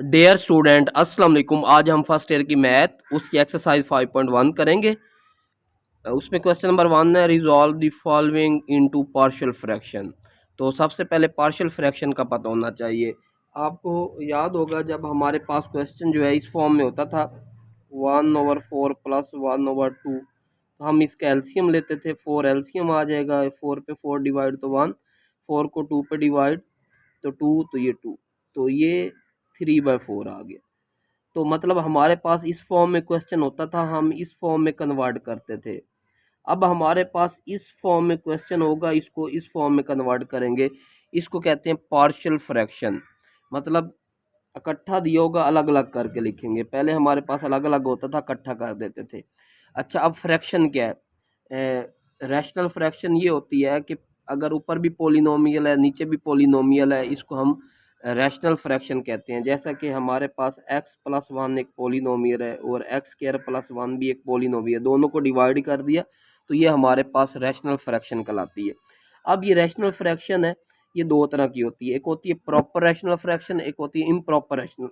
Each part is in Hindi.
डियर स्टूडेंट अस्सलाम वालेकुम। आज हम फर्स्ट ईयर की मैथ उसकी एक्सरसाइज 5.1 करेंगे। उसमें क्वेश्चन नंबर 1 है resolve the following into partial fraction. तो सबसे पहले पार्शियल फ्रैक्शन का पता होना चाहिए। आपको याद होगा जब हमारे पास क्वेश्चन जो है इस फॉर्म में होता था 1/4 प्लस 1/2, तो हम इसका एलसीएम लेते थे। 4 एलसीएम आ जाएगा, 4 पे 4 डिवाइड तो 1, 4 को 2 पे डिवाइड तो 2, तो ये 2, तो ये 3/4 आ गया। तो मतलब हमारे पास इस फॉर्म में क्वेश्चन होता था, हम इस फॉर्म में कन्वर्ट करते थे। अब हमारे पास इस फॉर्म में क्वेश्चन होगा, इसको इस फॉर्म में कन्वर्ट करेंगे। इसको कहते हैं पार्शियल फ्रैक्शन। मतलब इकट्ठा दिया होगा, अलग अलग करके लिखेंगे। पहले हमारे पास अलग अलग होता था, इकट्ठा कर देते थे। अच्छा, अब फ्रैक्शन क्या है? रैशनल फ्रैक्शन ये होती है कि अगर ऊपर भी पोलिनोमियल है, नीचे भी पोलिनोमियल है, इसको हम रैशनल फ्रैक्शन कहते हैं। जैसा कि हमारे पास x प्लस 1 एक पोलिनोमियल है और एक्स स्क्वायर प्लस 1 भी एक पोलिनोमियल है, दोनों को डिवाइड कर दिया तो ये हमारे पास रैशनल फ्रैक्शन कहलाती है। अब ये रैशनल फ्रैक्शन है, ये दो तरह की होती है। एक होती है प्रॉपर रैशनल फ्रैक्शन, एक होती है इम्प्रॉपर रैशनल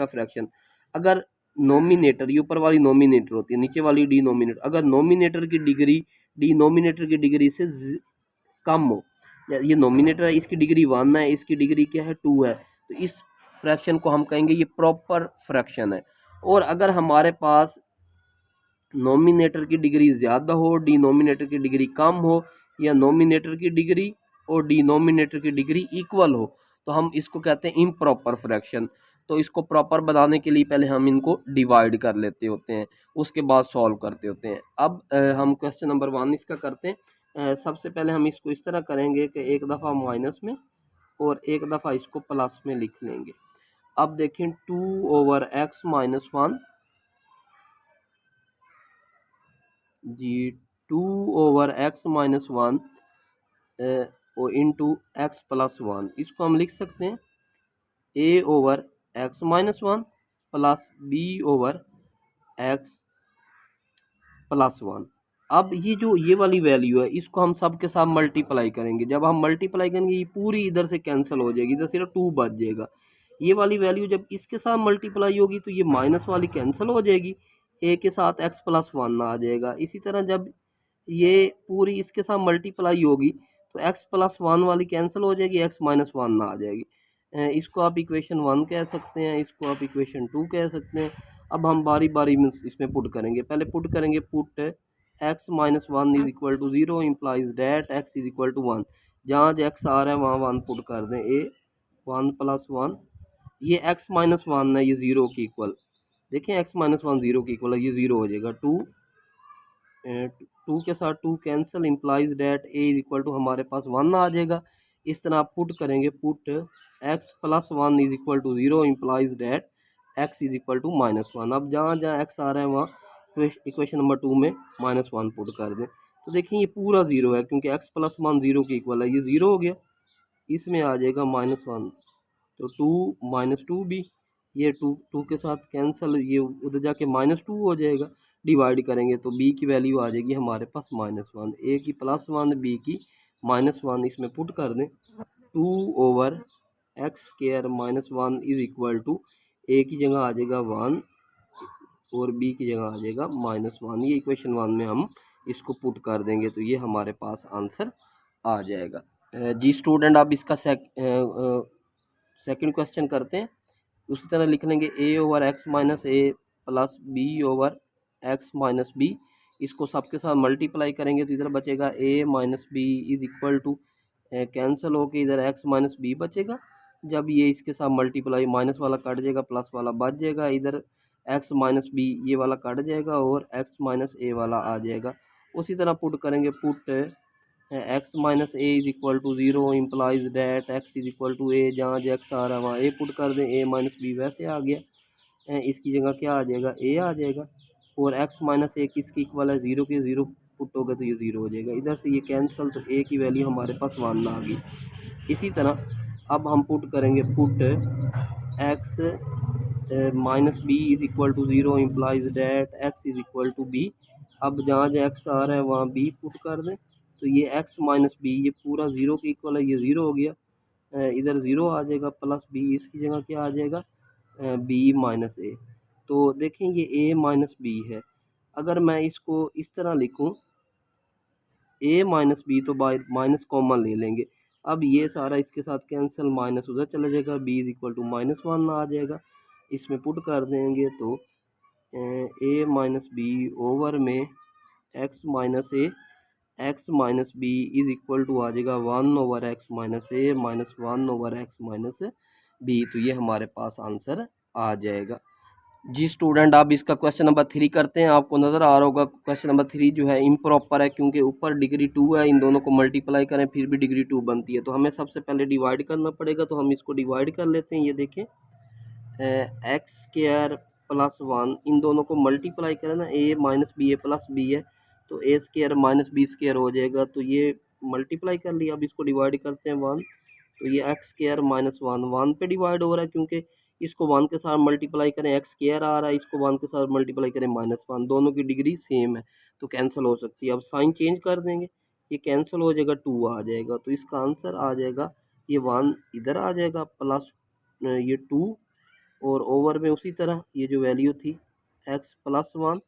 फ्रैक्शन। अगर नोमिनेटर, ये ऊपर वाली नोमिनेटर होती है, नीचे वाली डिनोमिनेटर, अगर नोमिनेटर की डिग्री डिनोमिनेटर की डिग्री से कम हो, ये नोमिनेटर है, इसकी डिग्री 1 है, इसकी डिग्री क्या है 2 है, तो इस फ्रैक्शन को हम कहेंगे ये प्रॉपर फ्रैक्शन है। और अगर हमारे पास नोमिनेटर की डिग्री ज़्यादा हो, डिनोमिनेटर की डिग्री कम हो, या नोमिनेटर की डिग्री और डिनोमिनेटर की डिग्री इक्वल हो, तो हम इसको कहते हैं इम्प्रॉपर फ्रैक्शन। तो इसको प्रॉपर बनाने के लिए पहले हम इनको डिवाइड कर लेते होते हैं, उसके बाद सॉल्व करते होते हैं। अब हम क्वेश्चन नंबर 1 इसका करते हैं। सबसे पहले हम इसको इस तरह करेंगे कि एक दफ़ा माइनस में और एक दफ़ा इसको प्लस में लिख लेंगे। अब देखें 2/x-1 जी, 2/x-1 और इंटू एक्स प्लस 1, इसको हम लिख सकते हैं a/x-1 प्लस b/x प्लस 1। अब ये जो ये वाली वैल्यू है, इसको हम सब के साथ मल्टीप्लाई करेंगे। जब हम मल्टीप्लाई करेंगे ये पूरी इधर से कैंसिल हो जाएगी, इधर सिर्फ 2 बच जाएगा। ये वाली वैल्यू जब इसके साथ मल्टीप्लाई होगी तो ये माइनस वाली कैंसिल हो जाएगी, ए के साथ एक्स प्लस 1 आ जाएगा। इसी तरह जब ये पूरी इसके साथ मल्टीप्लाई होगी तो एक्स प्लस 1 वाली कैंसिल हो जाएगी, एक्स माइनस 1 आ जाएगी। इसको आप इक्वेशन 1 कह सकते हैं, इसको आप इक्वेशन 2 कह सकते हैं। अब हम बारी बारी में इसमें पुट करेंगे। पहले पुट करेंगे, put x minus 1 is equal to 0 implies that x is equal to 1। जहाँ एक्स आ रहा है वहाँ 1 पुट कर दें। ए 1 प्लस 1, ये एक्स माइनस 1 है, ये 0 की इक्वल। देखें एक्स माइनस 1 0 की इक्वल है, ये 0 हो जाएगा। 2 के साथ 2 cancel, implies that A is equal to हमारे पास 1 आ जाएगा। इस तरह आप पुट करेंगे, put x plus 1 is equal to 0 implies that x is equal to minus 1। अब जहाँ जहाँ एक्स आ रहा है वहाँ इक्वेशन नंबर 2 में -1 पुट कर दें। तो देखिए ये पूरा 0 है क्योंकि एक्स प्लस 1 0 की इक्वल है, ये 0 हो गया। इसमें आ जाएगा -1, तो 2 -2 भी, ये 2 के साथ कैंसिल, ये उधर जाके -2 हो जाएगा। डिवाइड करेंगे तो b की वैल्यू आ जाएगी हमारे पास -1, a की +1 b की -1, इसमें पुट कर दें। 2/x² -1 is equal to a की जगह आ जाएगा 1 और b की जगह आ जाएगा -1। ये इक्वेशन 1 में हम इसको पुट कर देंगे तो ये हमारे पास आंसर आ जाएगा। जी स्टूडेंट, आप इसका सेकंड क्वेश्चन करते हैं। उसी तरह लिख लेंगे a/x minus a plus b/x minus b. इसको सबके साथ मल्टीप्लाई करेंगे तो इधर बचेगा a minus b is equal to, cancel होके इधर x माइनस बी बचेगा। जब ये इसके साथ मल्टीप्लाई, माइनस वाला कट जाएगा, प्लस वाला बच जाएगा, इधर x माइनस बी ये वाला कट जाएगा और x माइनस ए वाला आ जाएगा। उसी तरह पुट करेंगे, put x minus a is equal to 0 implies that x is equal to a. जहाँ जो एक्स आ रहा है वहाँ ए पुट कर दें, ए माइनस बी वैसे आ गया। इसकी जगह क्या आ जाएगा, ए आ जाएगा। और एक्स माइनस ए किसकी इक्वल है, 0 के, 0 पुट होगा तो ये 0 हो जाएगा। इधर से ये कैंसिल, तो ए की वैल्यू हमारे पास 1 आ गई। इसी तरह अब हम पुट करेंगे, put x minus b is equal to 0 implies that x is equal to b. अब जहाँ जो एक्स आ रहा है वहाँ बी पुट कर दें, तो ये x माइनस बी ये पूरा 0 के इक्वल है, ये 0 हो गया। इधर ज़ीरो आ जाएगा प्लस बी, इसकी जगह क्या आ जाएगा बी माइनस ए। तो देखें ये ए माइनस बी है, अगर मैं इसको इस तरह लिखूं ए माइनस बी, तो बाय माइनस कॉमन ले लेंगे। अब ये सारा इसके साथ कैंसिल, माइनस उधर चला जाएगा, b is equal to minus one आ जाएगा। इसमें पुट कर देंगे तो ए माइनस बी ओवर में x minus a, x minus b is equal to आ जाएगा one over x minus a minus one over x minus b. तो ये हमारे पास आंसर आ जाएगा। जी स्टूडेंट, आप इसका क्वेश्चन नंबर 3 करते हैं। आपको नज़र आ रहा होगा क्वेश्चन नंबर 3 जो है इम्प्रॉपर है, क्योंकि ऊपर डिग्री 2 है, इन दोनों को मल्टीप्लाई करें फिर भी डिग्री 2 बनती है। तो हमें सबसे पहले डिवाइड करना पड़ेगा, तो हम इसको डिवाइड कर लेते हैं। ये देखें एक्स स्क्वायर प्लस वन, इन दोनों को मल्टीप्लाई करें ना, ए माइनस बी ए प्लस बी है, तो ए स्क्वायर माइनस बी स्क्वायर हो जाएगा। तो ये मल्टीप्लाई कर लिया, अब इसको डिवाइड करते हैं वन, तो ये x square minus one, one पे डिवाइड हो रहा है, क्योंकि इसको वन के साथ मल्टीप्लाई करें एक्स स्क्वायर आ रहा है, इसको वन के साथ मल्टीप्लाई करें माइनस वन, दोनों की डिग्री सेम है तो कैंसिल हो सकती है। अब साइन चेंज कर देंगे, ये कैंसिल हो जाएगा, टू आ जाएगा। तो इसका आंसर आ जाएगा ये वन इधर आ जाएगा प्लस ये टू, और ओवर में उसी तरह ये जो वैल्यू थी x plus one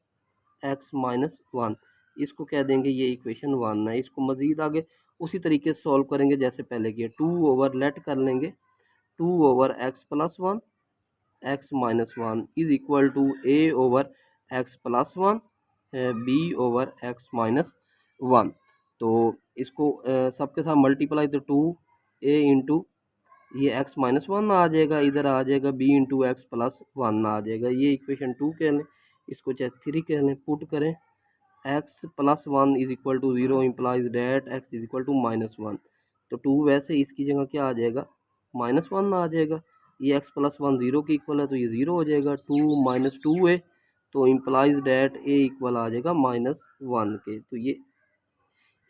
x minus one, इसको कह देंगे ये इक्वेशन वन है। इसको मज़ीद आगे उसी तरीके से सॉल्व करेंगे जैसे पहले किया, टू ओवर लेट कर लेंगे two over x plus one x minus one is equal to a over x plus one b over x minus one. तो इसको सबके साथ मल्टीप्लाई, तो टू ए इंटू ये एक्स माइनस वन आ जाएगा, इधर आ जाएगा b into x plus one आ जाएगा। ये इक्वेशन 2 कह लें, इसको चाहे 3 कह लें। पुट करें x plus one is equal to zero implies that x is equal to minus one. तो टू वैसे इसकी जगह क्या आ जाएगा माइनस वन आ जाएगा। ये एक्स प्लस वन ज़ीरो की इक्वल है, तो ये ज़ीरो हो जाएगा। टू माइनस टू ए, तो इम्प्लाइज डैट ए इक्वल आ जाएगा माइनस वन के। तो ये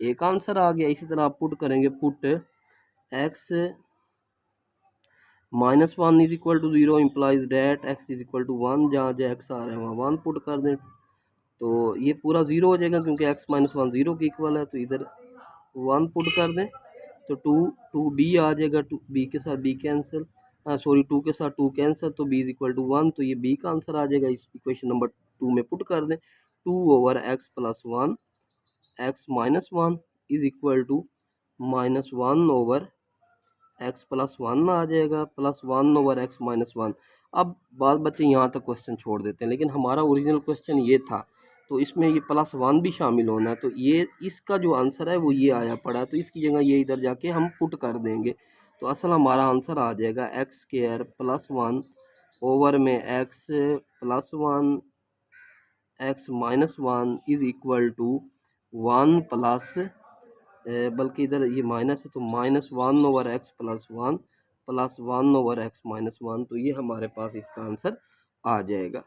एक आंसर आ गया। इसी तरह आप पुट करेंगे, put x minus one is equal to zero implies that x is equal to one, जहाँ जहाँ एक्स आ रहा है वहाँ वन पुट कर दें, तो ये पूरा ज़ीरो हो जाएगा, क्योंकि एक्स माइनस वन ज़ीरो की इक्वल है। तो इधर वन पुट कर दें, तो टू टू बी आ जाएगा, टू बी के साथ बी कैंसिल, सॉरी टू के साथ टू कैंसिल, तो b is equal to one, तो ये बी का आंसर आ जाएगा। इस इक्वेशन नंबर 2 में पुट कर दें, two over x plus one x minus one is equal to minus one over x plus one आ जाएगा, plus one over x minus one. अब बात बच्चे यहाँ तक क्वेश्चन छोड़ देते हैं, लेकिन हमारा ओरिजिनल क्वेश्चन ये था, तो इसमें ये प्लस वन भी शामिल होना है, तो ये इसका जो आंसर है वो ये आया पड़ा है, तो इसकी जगह ये इधर जाके हम पुट कर देंगे। तो असल हमारा आंसर आ जाएगा x square plus one over में x plus one x minus one is equal to one plus, बल्कि इधर ये माइनस है, तो minus one over x plus one over x minus one. तो ये हमारे पास इसका आंसर आ जाएगा।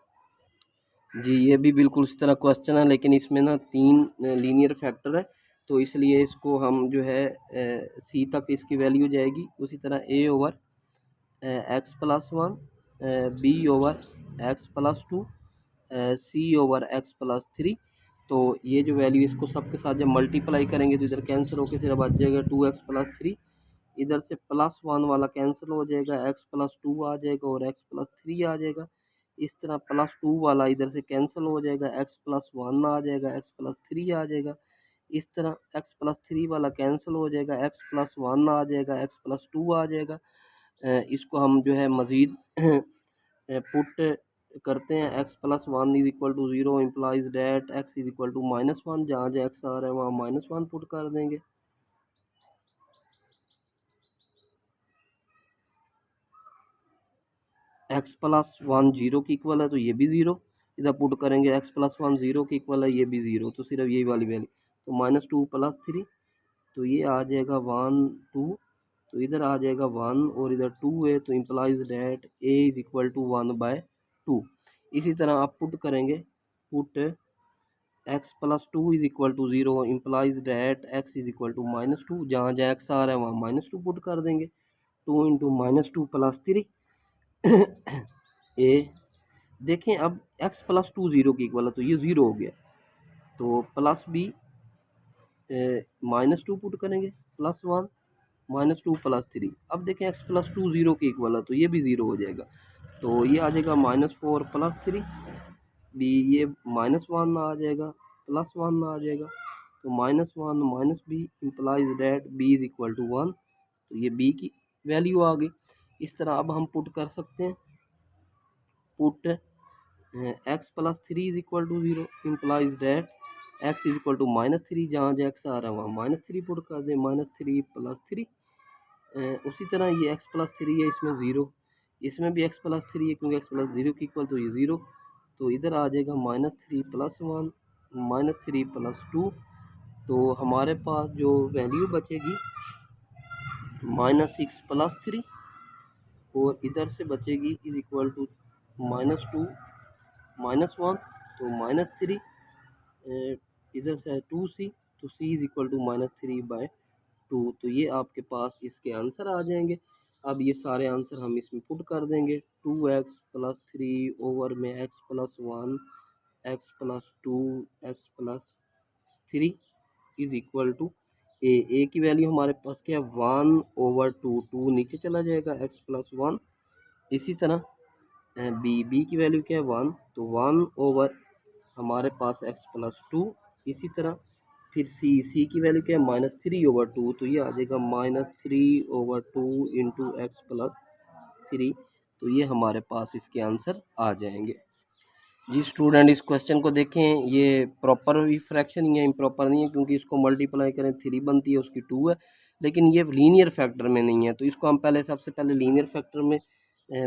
जी ये भी बिल्कुल इसी तरह क्वेश्चन है, लेकिन इसमें ना 3 लीनियर फैक्टर है, तो इसलिए इसको हम जो है सी तक इसकी वैल्यू जाएगी। उसी तरह a over x plus one, b over x plus two, c over x plus three. तो ये जो वैल्यू इसको सबके साथ जब मल्टीप्लाई करेंगे तो इधर कैंसिल होकर सिर्फ बच जाएगा टू एक्स प्लस थ्री, इधर से प्लस वन वाला कैंसिल हो जाएगा, एक्स प्लस टू आ जाएगा और एक्स प्लस थ्री आ जाएगा। इस तरह प्लस टू वाला इधर से कैंसिल हो जाएगा, एक्स प्लस वन आ जाएगा, एक्स प्लस थ्री आ जाएगा। इस तरह एक्स प्लस थ्री वाला कैंसिल हो जाएगा, एक्स प्लस वन आ जाएगा, एक्स प्लस टू आ जाएगा। इसको हम जो है मज़ीद पुट करते हैं, x plus one is equal to zero implies that x is equal to minus one, जहाँ जहाँ एक्स आ रहा है वहाँ माइनस वन पुट कर देंगे। एक्स प्लस वन ज़ीरो की इक्वल है, तो ये भी ज़ीरो इधर पुट करेंगे, एक्स प्लस वन ज़ीरो की इक्वल है, ये भी ज़ीरो, तो सिर्फ यही वाली वैल्यू, तो माइनस टू प्लस थ्री, तो ये आ जाएगा वन टू, तो इधर आ जाएगा वन और इधर टू है, तो implies that A is equal to one by two. इसी तरह आप पुट करेंगे, put x plus two is equal to zero implies that x is equal to minus two, जहाँ जहाँ एक्स आ रहा है वहाँ माइनस टू पुट कर देंगे, two into minus two plus three a. देखें अब एक्स प्लस टू ज़ीरो की इक्वल है, तो ये ज़ीरो हो गया, तो plus b minus two put करेंगे प्लस वन, -2 + 3। अब देखें x+2 ज़ीरो के इक्वल है तो ये भी ज़ीरो हो जाएगा, तो ये आ जाएगा -4 + 3 बी, ये -1 आ जाएगा +1 आ जाएगा, तो -1 -b implies that b is equal to 1, तो ये b की वैल्यू आ गई। इस तरह अब हम पुट कर सकते हैं, put x+3 is equal to 0 implies that x is equal to -3, जहाँ जो x आ रहा है वहाँ -3 पुट कर दें, -3 + 3। उसी तरह ये x+3 है, इसमें ज़ीरो, इसमें भी x+3 है क्योंकि x+0 की इक्वल, तो ये ज़ीरो, तो इधर आ जाएगा -3 + 1 -3 + 2, तो हमारे पास जो वैल्यू बचेगी -6 + 3, और इधर से बचेगी इज़ इक्वल टू -2 -1, तो -3, इधर से है 2c, तो c इज़ इक्वल टू -3/2, तो ये आपके पास इसके आंसर आ जाएंगे। अब ये सारे आंसर हम इसमें पुट कर देंगे, 2x + 3 ओवर में x + 1 x + 2 x + 3 is equal to ए की वैल्यू हमारे पास क्या है 1/2, 2 नीचे चला जाएगा x + 1। इसी तरह बी की वैल्यू क्या है 1, तो 1 ओवर हमारे पास x + 2। इसी तरह फिर सी की वैल्यू क्या है -3/2, तो ये आ जाएगा -3/2 इंटू एक्स + 3, तो ये हमारे पास इसके आंसर आ जाएंगे। जी स्टूडेंट, इस क्वेश्चन को देखें, ये प्रॉपर भी फ्रैक्शन ही है, इम्प्रॉपर नहीं है, क्योंकि इसको मल्टीप्लाई करें 3 बनती है, उसकी 2 है, लेकिन ये लीनियर फैक्टर में नहीं है, तो इसको हम सबसे पहले लीनियर फैक्टर में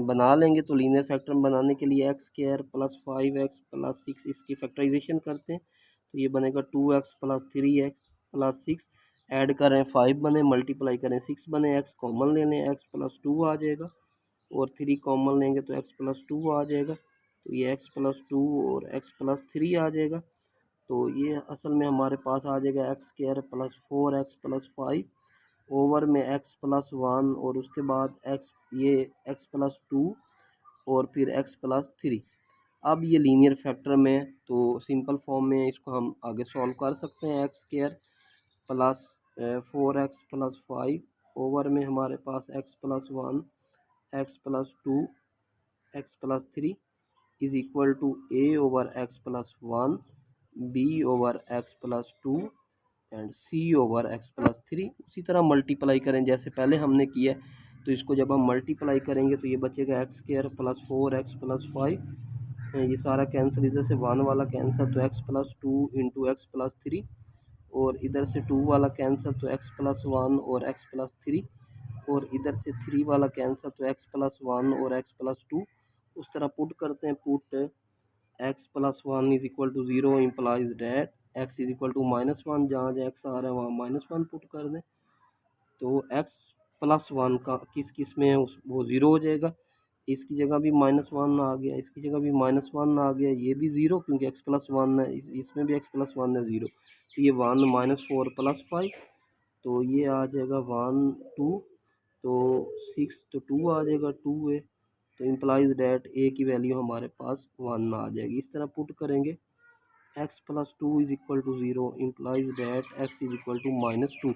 बना लेंगे। तो लीनियर फैक्टर में बनाने के लिए x² + 5x + 6 इसकी फैक्टराइजेशन करते हैं, तो ये बनेगा 2x + 3x + 6, ऐड करें 5 बने, मल्टीप्लाई करें 6 बने, x कॉमन ले लें x + 2 आ जाएगा, और 3 कॉमन लेंगे तो x + 2 आ जाएगा, तो ये x + 2 और x + 3 आ जाएगा, तो ये असल में हमारे पास आ जाएगा x² + 4x + 5 ओवर में x + 1, और उसके बाद ये x + 2 और फिर x + 3। अब ये लीनियर फैक्टर में, तो सिंपल फॉर्म में इसको हम आगे सॉल्व कर सकते हैं, x² + 4x + 5 ओवर में हमारे पास x + 1 x + 2 x + 3 is equal to a over x + 1 b over x + 2 and c over x + 3। उसी तरह मल्टीप्लाई करें जैसे पहले हमने किया, तो इसको जब हम मल्टीप्लाई करेंगे तो ये बचेगा x² + 4x + 5, ये सारा कैंसिल, इधर से 1 वाला कैंसिल, तो x + 2 इंटू x + 3, और इधर से 2 वाला कैंसिल, तो x + 1 और x + 3, और इधर से 3 वाला कैंसिल, तो x + 1 और x + 2। उस तरह पुट करते हैं, put x + 1 is equal to 0 implies that x is equal to -1, जहाँ जहाँ x आ रहा है वहाँ -1 पुट कर दें, तो x + 1 का किस किस में है वो ज़ीरो हो जाएगा, इसकी जगह भी -1 आ गया, इसकी जगह भी -1 आ गया, ये भी ज़ीरो क्योंकि x + 1 है, इसमें भी x + 1 है ज़ीरो, तो ये 1 -4 + 5, तो ये आ जाएगा 1 2, तो 6, तो 2 आ जाएगा 2 है, तो इम्प्लाइज डैट ए की वैल्यू हमारे पास 1 आ जाएगी। इस तरह पुट करेंगे x + 2 is equal to 0 implies that x is equal to -2,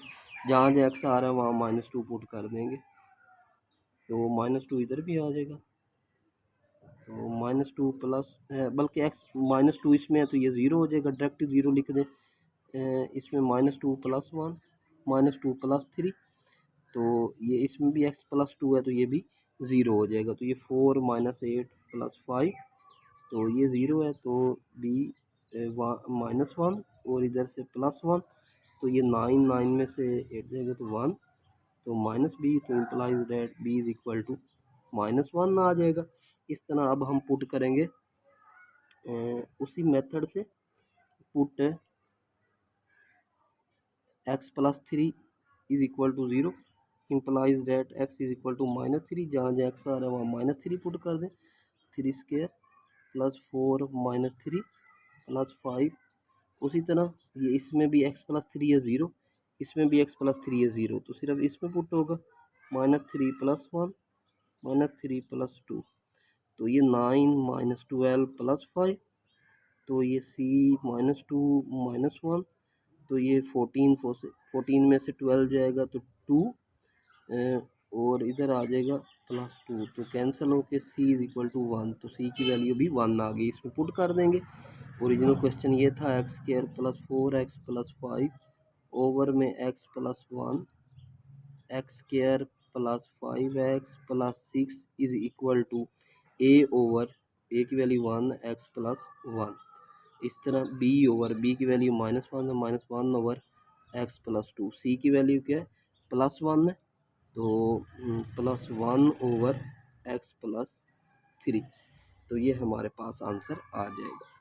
जहाँ जहाँ x आ रहा है वहाँ -2 पुट कर देंगे, तो -2 इधर भी आ जाएगा, तो -2 प्लस बल्कि x -2 इसमें है तो ये ज़ीरो हो जाएगा, डायरेक्ट ज़ीरो लिख दें, इसमें -2 + 1 -2 + 3, तो ये इसमें भी x + 2 है तो ये भी ज़ीरो हो जाएगा, तो ये 4 -8 + 5, तो ये ज़ीरो है, तो b -1, और इधर से +1, तो ये 9 में से 8 जाएगा तो 1, तो -b, तो implies that b is equal to -1 आ जाएगा। इस तरह अब हम पुट करेंगे उसी मेथड से, put x + 3 is equal to 0 implies that x is equal to -3, जहाँ जहाँ x आ रहा है वहाँ -3 पुट कर दें, 3² + 4 -3 + 5, उसी तरह ये इसमें भी x + 3 है 0, इसमें भी x + 3 है 0, तो सिर्फ इसमें पुट होगा -3 + 1 -3 + 2, तो ये 9 -12 + 5, तो ये c -2 -1, तो ये 14 में से 12 जाएगा तो 2, और इधर आ जाएगा +2, तो कैंसिल होके c इज इक्वल टू 1, तो c की वैल्यू भी 1 आ गई। इसमें पुट कर देंगे। ओरिजिनल क्वेश्चन ये था x² + 4x + 5 ओवर में x+1 x² + 5x + 6 is equal to a over a की वैल्यू 1 x+1। इस तरह b ओवर b की वैल्यू -1 है, -1 ओवर x+2। c की वैल्यू क्या है, +1 है, तो +1 ओवर x+3। तो ये हमारे पास आंसर आ जाएगा।